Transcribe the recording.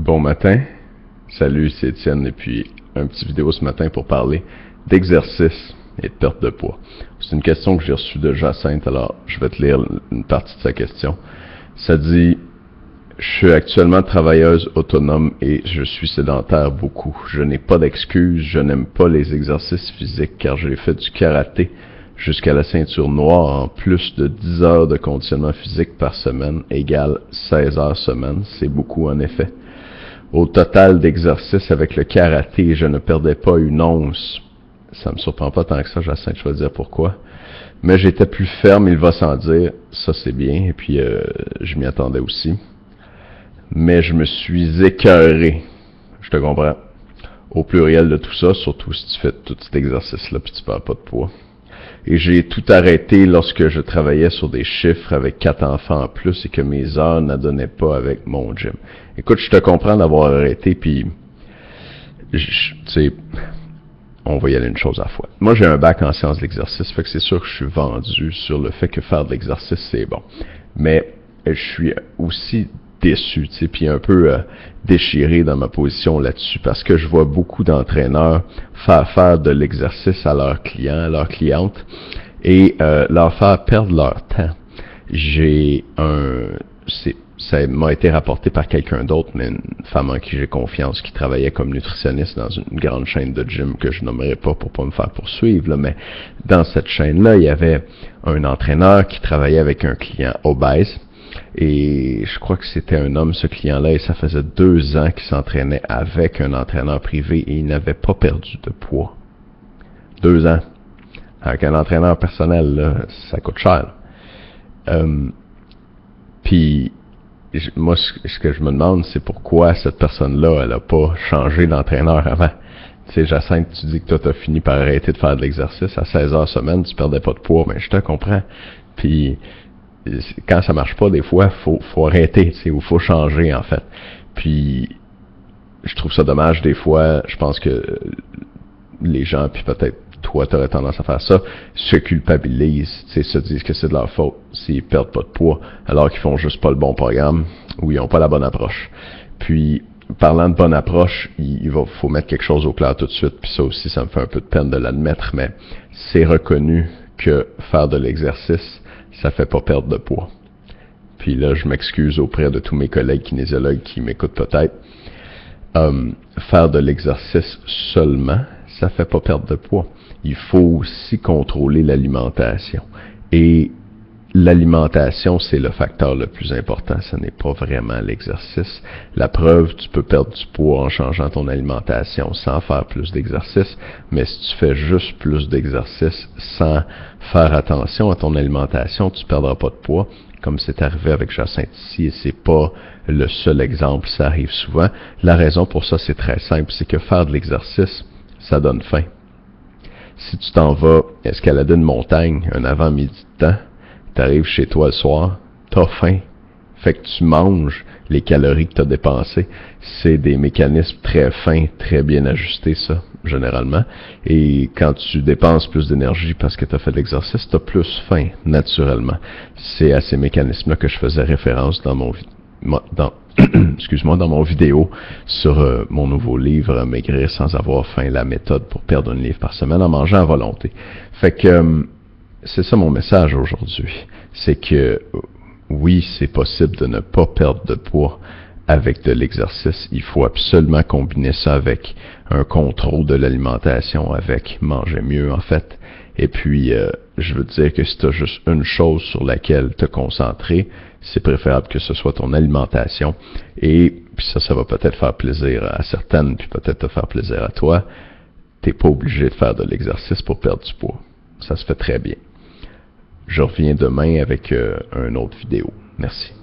Bon matin, salut, c'est Étienne et puis un petit vidéo ce matin pour parler d'exercice et de perte de poids. C'est une question que j'ai reçue de Jacinthe, alors je vais te lire une partie de sa question. Ça dit: je suis actuellement travailleuse autonome et je suis sédentaire beaucoup. Je n'ai pas d'excuses, je n'aime pas les exercices physiques car j'ai fait du karaté jusqu'à la ceinture noire en plus de 10 heures de conditionnement physique par semaine égale 16 heures semaine. C'est beaucoup en effet. Au total d'exercices avec le karaté, je ne perdais pas une once. Ça me surprend pas tant que ça, Jacinthe, je vais te dire pourquoi. Mais j'étais plus ferme, il va sans dire. Ça, c'est bien. Et puis, je m'y attendais aussi. Mais je me suis écœuré. Je te comprends. Au pluriel de tout ça, surtout si tu fais tout cet exercice-là puis tu perds pas de poids. Et j'ai tout arrêté lorsque je travaillais sur des chiffres avec 4 enfants en plus et que mes heures n'adonnaient pas avec mon gym. Écoute, je te comprends d'avoir arrêté, puis tu sais, on va y aller une chose à la fois. Moi, j'ai un bac en sciences de l'exercice, fait que c'est sûr que je suis vendu sur le fait que faire de l'exercice, c'est bon. Mais je suis aussi déçu, tu sais, puis un peu déchiré dans ma position là-dessus, parce que je vois beaucoup d'entraîneurs faire de l'exercice à leurs clients, à leurs clientes, et leur faire perdre leur temps. Ça m'a été rapporté par quelqu'un d'autre, mais une femme en qui j'ai confiance, qui travaillait comme nutritionniste dans une grande chaîne de gym que je nommerai pas pour pas me faire poursuivre, là, mais dans cette chaîne-là, il y avait un entraîneur qui travaillait avec un client obèse, et je crois que c'était un homme, ce client-là, et ça faisait 2 ans qu'il s'entraînait avec un entraîneur privé et il n'avait pas perdu de poids. 2 ans. Avec un entraîneur personnel, là, ça coûte cher. Puis, moi, ce que je me demande, c'est pourquoi cette personne-là, elle a pas changé d'entraîneur avant. Tu sais, Jacinthe, tu dis que toi, t'as fini par arrêter de faire de l'exercice à 16 heures semaine, tu perdais pas de poids, mais je te comprends. Puis, quand ça marche pas, des fois, faut arrêter, tu sais, ou faut changer, en fait. Puis, je trouve ça dommage, des fois, je pense que les gens, puis peut-être toi, t'aurais tendance à faire ça, se culpabilisent, tu sais, se disent que c'est de leur faute s'ils perdent pas de poids, alors qu'ils font juste pas le bon programme, ou ils ont pas la bonne approche. Puis, parlant de bonne approche, faut mettre quelque chose au clair tout de suite, puis ça aussi, ça me fait un peu de peine de l'admettre, mais c'est reconnu que faire de l'exercice, ça fait pas perdre de poids. Puis là, je m'excuse auprès de tous mes collègues kinésiologues qui m'écoutent peut-être. Faire de l'exercice seulement, ça fait pas perdre de poids. Il faut aussi contrôler l'alimentation. Et l'alimentation, c'est le facteur le plus important. Ce n'est pas vraiment l'exercice. La preuve, tu peux perdre du poids en changeant ton alimentation sans faire plus d'exercice. Mais si tu fais juste plus d'exercice sans faire attention à ton alimentation, tu perdras pas de poids, comme c'est arrivé avec Jacinthe ici, et c'est pas le seul exemple, ça arrive souvent. La raison pour ça, c'est très simple, c'est que faire de l'exercice, ça donne faim. Si tu t'en vas escalader une montagne un avant-midi de temps, t'arrives chez toi le soir, t'as faim, fait que tu manges les calories que t'as dépensées. C'est des mécanismes très fins, très bien ajustés, ça, généralement. Et quand tu dépenses plus d'énergie parce que t'as fait de l'exercice, t'as plus faim, naturellement. C'est à ces mécanismes-là que je faisais référence dans mon dans mon vidéo sur mon nouveau livre « Maigrir sans avoir faim, la méthode pour perdre 1 livre par semaine en mangeant à volonté ». Fait que c'est ça mon message aujourd'hui. C'est que oui, c'est possible de ne pas perdre de poids avec de l'exercice. Il faut absolument combiner ça avec un contrôle de l'alimentation, avec manger mieux en fait. Et puis, je veux te dire que si tu as juste une chose sur laquelle te concentrer, c'est préférable que ce soit ton alimentation. Et puis ça va peut-être faire plaisir à certaines, puis peut-être te faire plaisir à toi. T'es pas obligé de faire de l'exercice pour perdre du poids. Ça se fait très bien. Je reviens demain avec une autre vidéo. Merci.